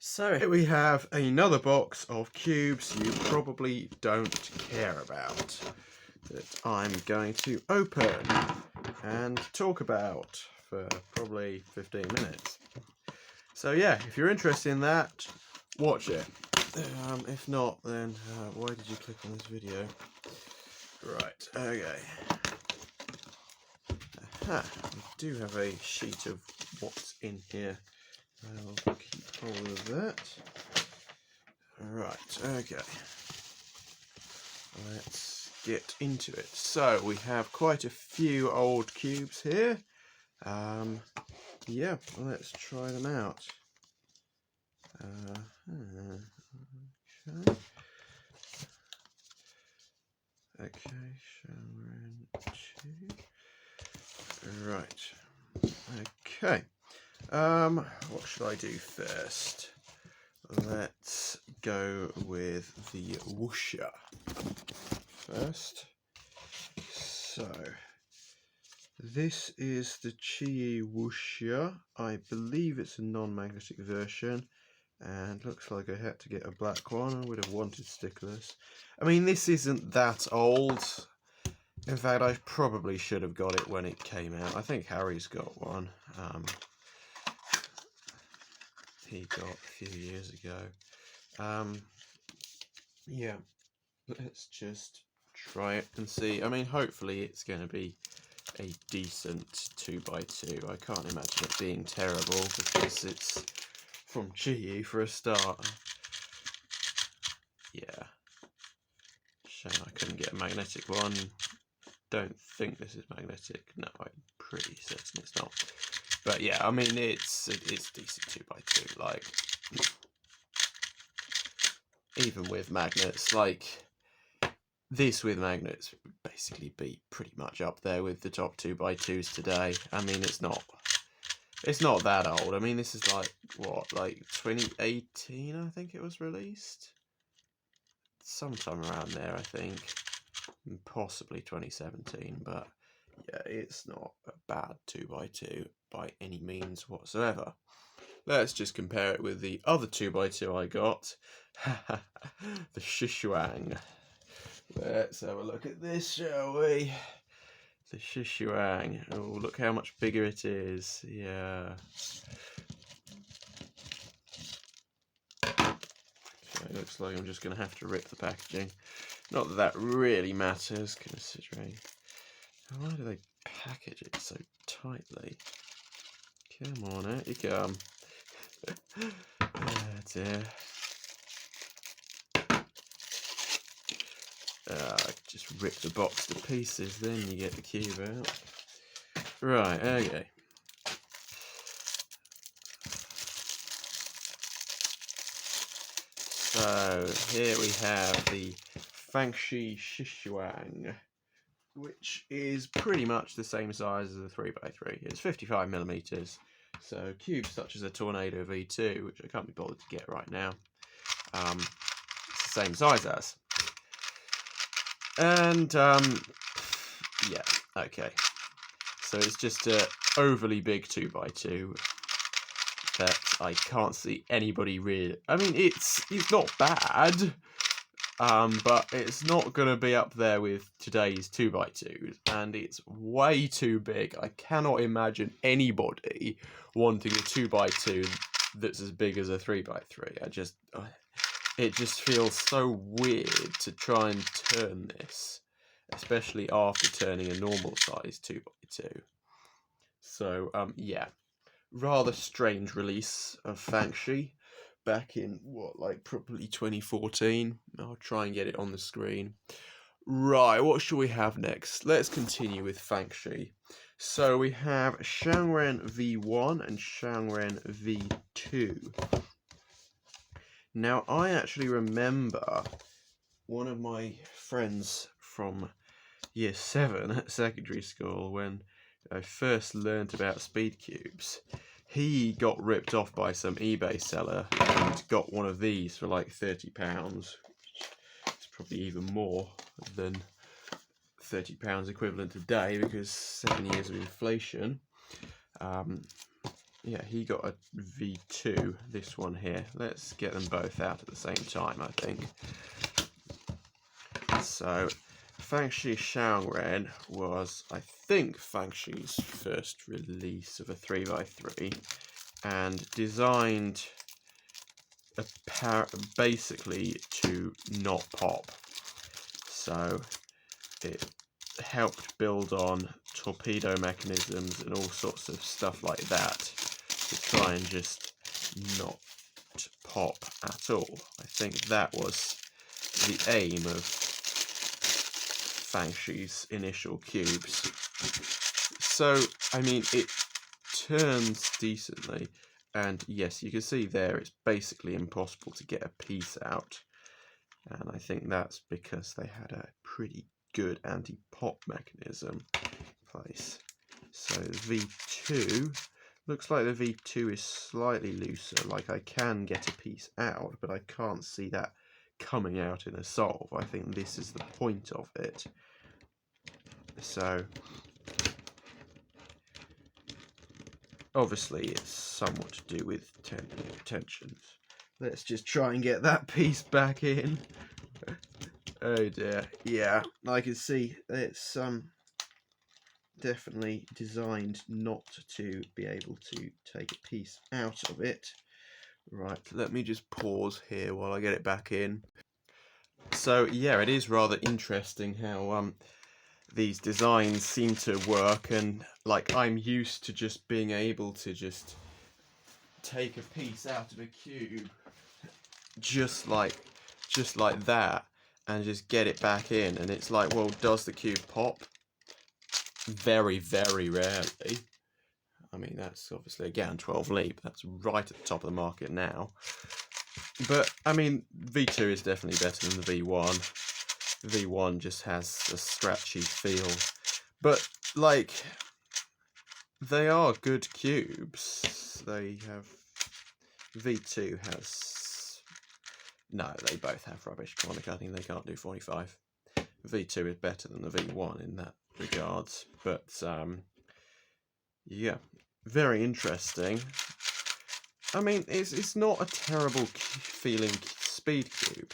So here we have another box of cubes you probably don't care about that I'm going to open and talk about for probably 15 minutes. So yeah, if you're interested in that, watch it. If not, then why did you click on this video? Right, okay. Aha, we do have a sheet of what's in here. I'll keep hold of that. Right, okay. Let's get into it. So we have quite a few old cubes here. Yeah, let's try them out. Okay, Shangren 2. Right. Okay. What should I do first? Let's go with the Wuxia first. So, this is the QiYi WuXia. I believe it's a non-magnetic version, and looks like I had to get a black one. I would have wanted stickless. I mean, this isn't that old. In fact, I probably should have got it when it came out. I think Harry's got one. He got a few years ago. Yeah, let's just try it and see. I mean, hopefully it's going to be a decent 2x2. I can't imagine it being terrible because it's from QiYi for a start. Yeah. Shame I couldn't get a magnetic one. Don't think this is magnetic. No, I'm pretty certain it's not. But yeah, I mean, it's decent 2x2. Like, even with magnets, like this with magnets would basically be pretty much up there with the top 2x2s today. I mean, it's not that old. I mean, this is like what, like 2018, I think it was released, sometime around there, I think, possibly 2017. But yeah, it's not a bad 2x2 by any means whatsoever. Let's just compare it with the other 2x2 I got, the ShiShuang. Let's have a look at this, shall we? The ShiShuang. Oh, look how much bigger it is. Yeah. Okay, looks like I'm just going to have to rip the packaging. Not that that really matters, considering... Why do they package it so tightly? Come on, out you come. Oh dear. Just rip the box to pieces, then you get the cube out. Right, okay. So here we have the FangShi ShiShuang, which is pretty much the same size as a 3x3. It's 55mm. So cubes such as a Tornado V2, which I can't be bothered to get right now, it's the same size as. And yeah, okay. So it's just a overly big 2x2 that I can't see anybody really. I mean, it's not bad, but it's not gonna be up there with today's 2x2s, and it's way too big. I cannot imagine anybody wanting a 2x2 that's as big as a 3x3. It just feels so weird to try and turn this, especially after turning a normal size 2x2. So, yeah, rather strange release of FangShi back in, what, like probably 2014. I'll try and get it on the screen. Right, what shall we have next? Let's continue with FangShi. So we have Shangren V1 and Shangren V2. Now, I actually remember one of my friends from year 7 at secondary school, when I first learnt about speedcubes, he got ripped off by some eBay seller and got one of these for like £30. It's probably even more than £30 equivalent today, because 7 years of inflation. yeah, he got a V2, this one here. Let's get them both out at the same time, I think. So, FangShi ShaungRen was, I think, FangShi's first release of a 3x3, and designed basically to not pop. So, it helped build on torpedo mechanisms and all sorts of stuff like that to try and just not pop at all. I think that was the aim of FangShi's initial cubes. So, I mean, it turns decently, and yes, you can see there it's basically impossible to get a piece out, and I think that's because they had a pretty good anti-pop mechanism in place. So V2, looks like the V2 is slightly looser, like I can get a piece out, but I can't see that coming out in a solve. I think this is the point of it. So obviously it's somewhat to do with tensions. Let's just try and get that piece back in. Oh dear, yeah, I can see it's definitely designed not to be able to take a piece out of it. Right, let me just pause here while I get it back in. So yeah, it is rather interesting how these designs seem to work, and like I'm used to just being able to just take a piece out of a cube just like that and just get it back in, and it's like, well, does the cube pop? Very, very rarely. I mean, that's obviously again 12 leap, that's right at the top of the market now. But I mean, V2 is definitely better than the V1. V1 just has a scratchy feel, but like, they are good cubes. They have, V2 has, no, they both have rubbish chronic. I think they can't do 45. V2 is better than the V1 in that regards, but yeah, very interesting. I mean, it's not a terrible feeling speed cube.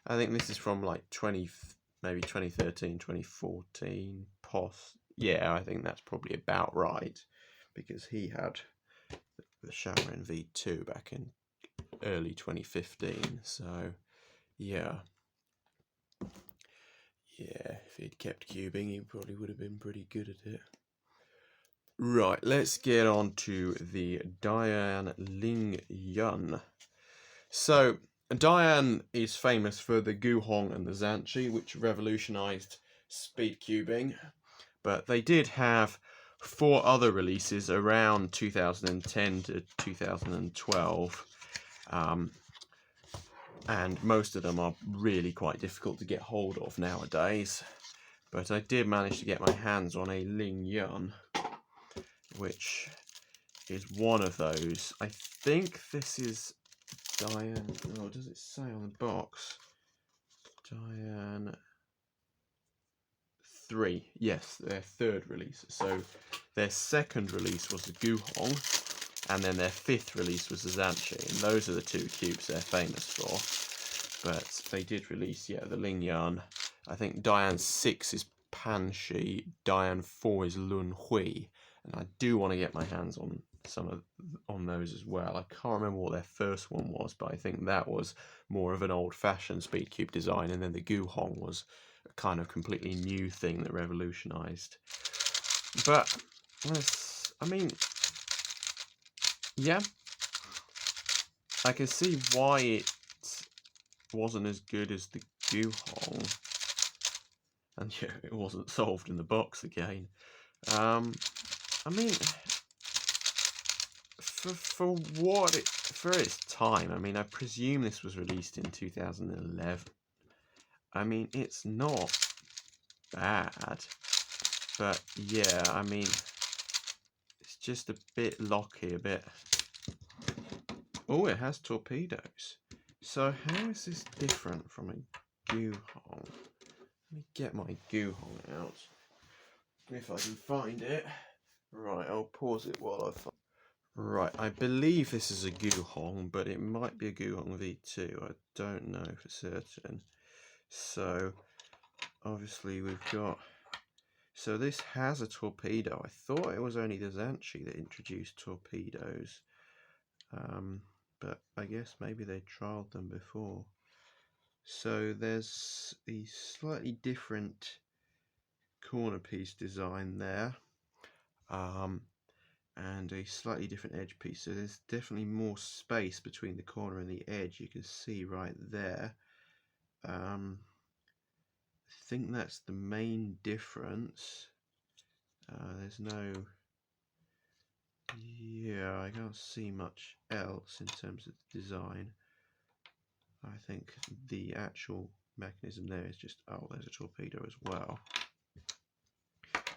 I think this is from like maybe 2013, 2014, yeah, I think that's probably about right, because he had the Shangren V2 back in early 2015, so yeah. Yeah, if he'd kept cubing, he probably would have been pretty good at it. Right, let's get on to the DaYan LingYun. So, Diane is famous for the GuHong and the Zhanchi, which revolutionized speed cubing, but they did have 4 other releases around 2010 to 2012, and most of them are really quite difficult to get hold of nowadays. But I did manage to get my hands on a LingYun, which is one of those. I think this is Diane. Oh, does it say on the box? Diane 3. Yes, their 3rd release. So their 2nd release was the GuHong, and then their 5th release was the Zhanchi, and those are the 2 cubes they're famous for. But they did release, yeah, the LingYun. I think Diane 6 is FangShi, Diane 4 is Lunhui, and I do want to get my hands on on those as well. I can't remember what their first one was, but I think that was more of an old-fashioned speed cube design, and then the GuHong was a kind of completely new thing that revolutionized. But I mean, yeah, I can see why it wasn't as good as the GuHong, and yeah, it wasn't solved in the box again. I mean, for its time, I mean, I presume this was released in 2011. I mean, it's not bad, but yeah, I mean, it's just a bit locky, a bit. Oh, it has torpedoes. So how is this different from a GuHong? Let me get my GuHong out, if I can find it. Right, I'll pause it while I find. Right, I believe this is a GuHong, but it might be a GuHong V2. I don't know for certain. So, obviously we've got... So this has a torpedo. I thought it was only the Zhanshi that introduced torpedoes. But I guess maybe they trialed them before. So there's a slightly different corner piece design there. And a slightly different edge piece, so there's definitely more space between the corner and the edge. You can see right there. I think that's the main difference. There's no, yeah, I can't see much else in terms of the design. I think the actual mechanism there is just, oh, there's a torpedo as well.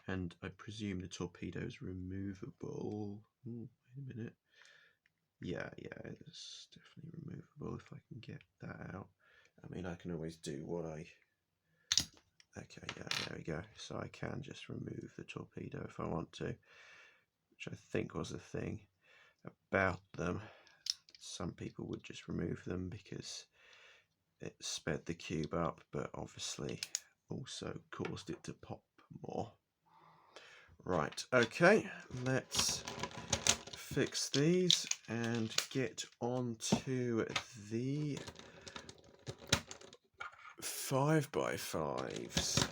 And I presume the torpedo is removable. Ooh, wait a minute. Yeah, it's definitely removable if I can get that out. I mean, I can always do what I... Okay, yeah, there we go. So I can just remove the torpedo if I want to, which I think was the thing about them. Some people would just remove them because it sped the cube up, but obviously also caused it to pop more. Right, okay, let's fix these and get on to the 5x5s.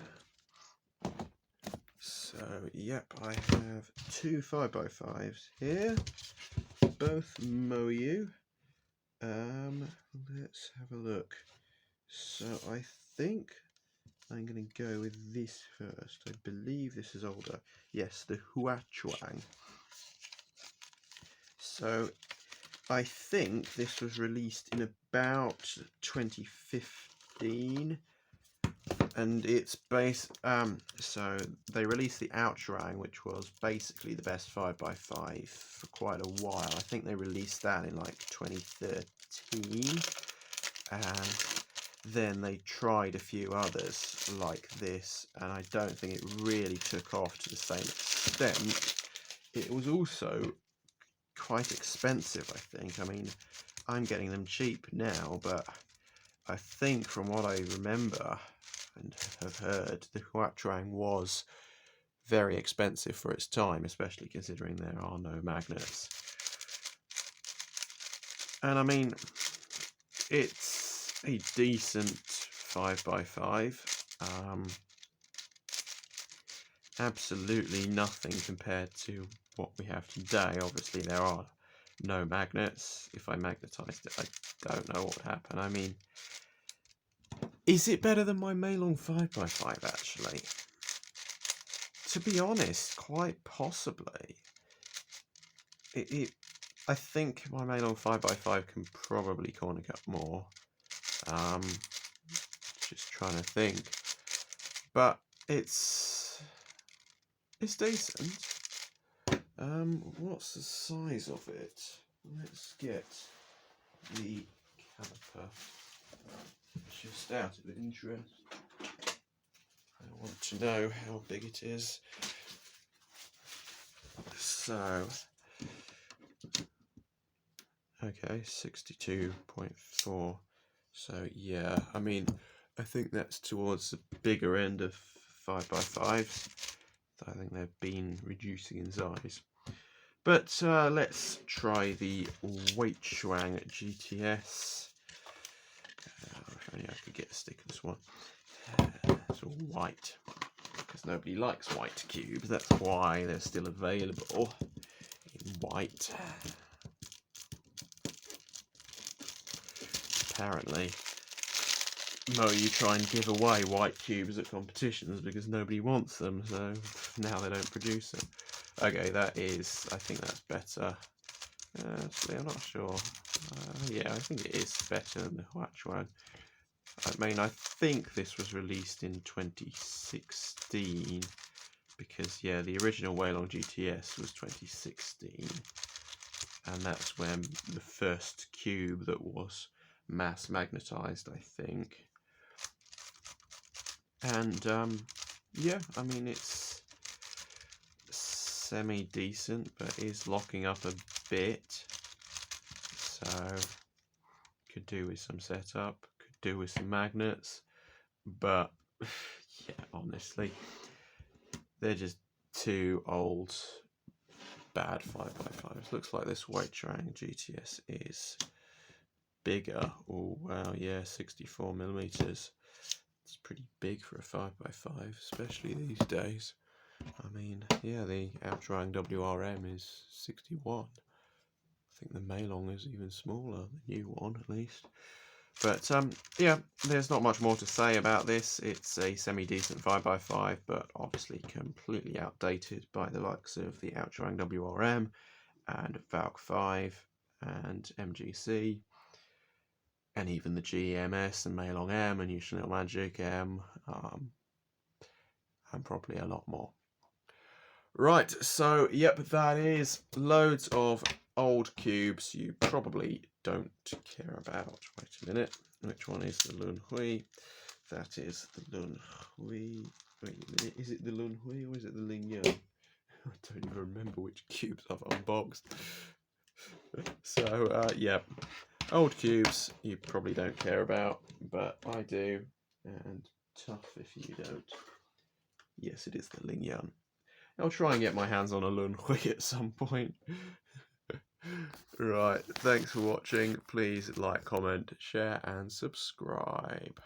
So, yep, I have two 5x5s here, both MoYu. Let's have a look. So I think I'm going to go with this first. I believe this is older. Yes, the Huanchuang. So I think this was released in about 2015, and it's based. So they released the Huanchuang, which was basically the best 5x5 for quite a while. I think they released that in like 2013, and then they tried a few others like this, and I don't think it really took off to the same extent. It was also quite expensive, I think. I mean, I'm getting them cheap now, but I think from what I remember and have heard, the Huanchuang was very expensive for its time, especially considering there are no magnets. And I mean, it's a decent 5x5. Absolutely nothing compared to what we have today. Obviously there are no magnets. If I magnetized it, I don't know what would happen. I mean, is it better than my meilong 5x5 actually? To be honest, quite possibly. I think my meilong 5x5 can probably corner cut more. Just trying to think. But it's decent. What's the size of it? Let's get the caliper just out of interest. I want to know how big it is. So, okay, 62.4. So yeah, I mean, I think that's towards the bigger end of 5x5s. I think they've been reducing in size. But let's try the WeiChuang GTS. If only I could get a stickless one. It's all white, because nobody likes white cubes. That's why they're still available in white. Apparently, MoYu try and give away white cubes at competitions because nobody wants them, so now they don't produce them. Okay, that is, I think that's better. Actually, I'm not sure. Yeah, I think it is better than the Huanchuang. I mean, I think this was released in 2016 because, yeah, the original WeiChuang GTS was 2016, and that's when the first cube that was mass magnetized, I think. And yeah, I mean, it's semi-decent, but is locking up a bit. So could do with some setup, could do with some magnets, but yeah, honestly, they're just too old, bad 5x5s. Looks like this WeiChuang GTS is bigger. Oh wow, yeah, 64mm. It's pretty big for a 5x5, especially these days. I mean, yeah, the Huanchuang WRM is 61. I think the meilong is even smaller, the new one at least. But yeah, there's not much more to say about this. It's a semi-decent 5x5, but obviously completely outdated by the likes of the Huanchuang WRM and Valk 5 and MGC, and even the GEMS and meilong M and Chanel Magic M, and probably a lot more. Right, so yep, that is loads of old cubes you probably don't care about. Wait a minute, which one is the Lun Hui? That is the Lun Hui. Wait a minute, is it the Lun Hui or is it the LingYun? I don't even remember which cubes I've unboxed. So yeah, old cubes you probably don't care about, but I do, and tough if you don't. Yes, it is the LingYun. I'll try and get my hands on a Lun Hui at some point. Right, thanks for watching. Please like, comment, share and subscribe.